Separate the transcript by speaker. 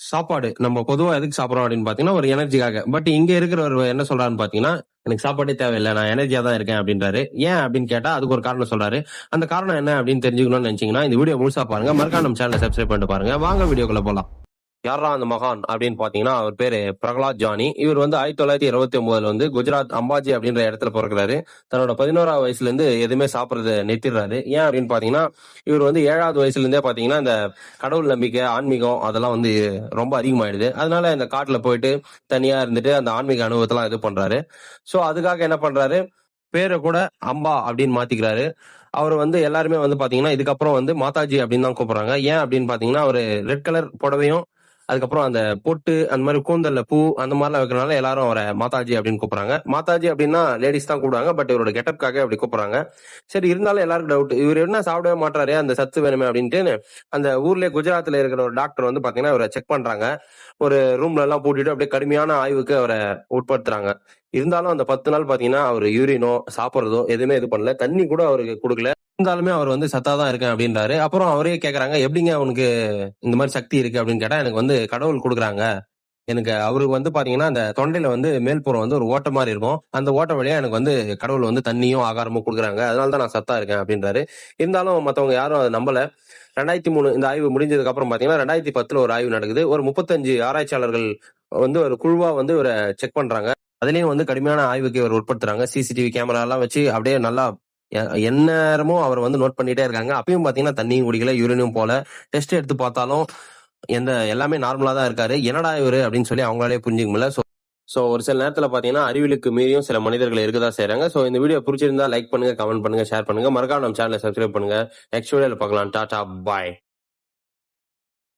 Speaker 1: சாப்பாடு நம்ம பொதுவா எதுக்கு சாப்பிடுறோம் அப்படின்னு பாத்தீங்கன்னா ஒரு எனர்ஜிக்காக. பட் இங்க இருக்கிறவர் என்ன சொல்றாருன்னு பாத்தீங்கன்னா, எனக்கு சாப்பாடே தேவையில்லை, நான் எனர்ஜியா தான் இருக்கேன் அப்படின்றாரு. ஏன் அப்படின்னு கேட்டா அதுக்கு ஒரு காரணம் சொல்றாரு. அந்த காரணம் என்ன அப்படின்னு தெரிஞ்சுக்கணும்னு நினைச்சீங்கன்னா இந்த வீடியோ முழுசா பாருங்க. மறக்காம நம்ம சேனலை சப்ஸ்கிரைப் பண்ணிட்டு பாருங்க. வாங்க வீடியோக்குள்ள போலாம். யாரா அந்த மகான் அப்படின்னு பாத்தீங்கன்னா அவர் பேரு பிரகலாத் ஜானி. இவர் வந்து 1929 வந்து குஜராத் அம்பாஜி அப்படின்ற இடத்துல பிறக்கிறாரு. தன்னோட 11ஆவது வயசுல இருந்து எதுவுமே சாப்பிடறத நிறுத்திடுறாரு. ஏன் அப்படின்னு பாத்தீங்கன்னா இவர் வந்து 7வது வயசுல இருந்தே பாத்தீங்கன்னா இந்த கடவுள் நம்பிக்கை, ஆன்மீகம் அதெல்லாம் வந்து ரொம்ப அதிகமாயிடுது. அதனால இந்த காட்டுல போயிட்டு தனியா இருந்துட்டு அந்த ஆன்மீக அனுபவத்தெல்லாம் இது பண்றாரு. சோ அதுக்காக என்ன பண்றாரு, பேரை கூட அம்பா அப்படின்னு மாத்திக்கிறாரு. அவர் வந்து எல்லாருமே வந்து பாத்தீங்கன்னா இதுக்கப்புறம் வந்து மாதாஜி அப்படின்னு தான் கூப்பிடுறாங்க. ஏன் அப்படின்னு பாத்தீங்கன்னா ஒரு ரெட் கலர் புடவையும் அதுக்கப்புறம் அந்த பொட்டு அந்த மாதிரி கூந்தல்ல பூ அந்த மாதிரிலாம் வைக்கிறனால எல்லாரும் அவரை மாதாஜி அப்படின்னு கூப்பிடுறாங்க. மாதாஜி அப்படின்னா லேடிஸ் தான் கூப்பிடுவாங்க. பட் இவரோட கெட்டப்காக அப்படி கூப்பிடுறாங்க. சரி, இருந்தாலும் எல்லாருக்கும் டவுட், இவர் என்ன சாப்பிடவே மாட்டாரு, அந்த சத்து வேணுமே அப்படின்ட்டு அந்த ஊர்லயே குஜராத்ல இருக்கிற ஒரு டாக்டர் வந்து பாத்தீங்கன்னா இவரை செக் பண்றாங்க. ஒரு ரூம்ல எல்லாம் பூட்டிட்டு அப்படியே கடுமையான ஆய்வுக்கு அவரை உட்படுத்துறாங்க. இருந்தாலும் அந்த 10 நாள் பாத்தீங்கன்னா அவர் யூரினோ சாப்பிட்றதோ எதுவுமே இது பண்ணல, தண்ணி கூட அவருக்கு கொடுக்கல. இருந்தாலுமே அவர் வந்து சத்தா தான் இருக்கேன் அப்படின்றாரு. அப்புறம் அவரே கேக்குறாங்க, எப்படிங்க அவனுக்கு இந்த மாதிரி சக்தி இருக்கு அப்படின்னு கேட்டா, எனக்கு வந்து கடவுள் கொடுக்குறாங்க. எனக்கு அவருக்கு வந்து பாத்தீங்கன்னா அந்த தொண்டையில வந்து மேல்புறம் வந்து ஒரு ஓட்டை மாதிரி இருக்கும். அந்த ஓட்டை வழியா எனக்கு வந்து கடவுள் வந்து தண்ணியும் ஆகாரமும் கொடுக்குறாங்க. அதனாலதான் நான் சத்தா இருக்கேன் அப்படின்றாரு. இருந்தாலும் மத்தவங்க யாரும் அதை நம்பல. 2003 இந்த ஆய்வு முடிஞ்சதுக்கு அப்புறம் பாத்தீங்கன்னா 2010 ஒரு ஆய்வு நடக்குது. ஒரு 35 ஆராய்ச்சியாளர்கள் வந்து ஒரு குழுவா வந்து இவரை செக் பண்றாங்க. அதுலயும் வந்து கடுமையான ஆய்வுக்கு இவர் உட்படுத்துறாங்க. சிசிடிவி கேமரா எல்லாம் வச்சு அப்படியே நல்லா எந்நேரமும் அவர் வந்து நோட் பண்ணிட்டே இருக்காங்க. அப்பயும் பாத்தீங்கன்னா தண்ணியும் குடிக்கல, யூரினும் போல. டெஸ்ட் எடுத்து பார்த்தாலும் எல்லாமே நார்மலா தான் இருக்காரு. என்னடா இவரு அப்படின்னு சொல்லி அவங்களாலே புரிஞ்சுக்க முடியல. சோ ஒரு சில நேரத்துல பாத்தீங்கன்னா அறிவிலுக்கு மீறியும் சில மனிதர்கள் இருக்கதான் செய்யறாங்க. சோ இந்த வீடியோ பிடிச்சிருந்தா லைக் பண்ணுங்க, கமெண்ட் பண்ணுங்க, ஷேர் பண்ணுங்க. மறக்காம நம்ம சேனலை சப்ஸ்கிரைப் பண்ணுங்க. நெக்ஸ்ட் வீடியோல பார்க்கலாம். டாடா, பாய்.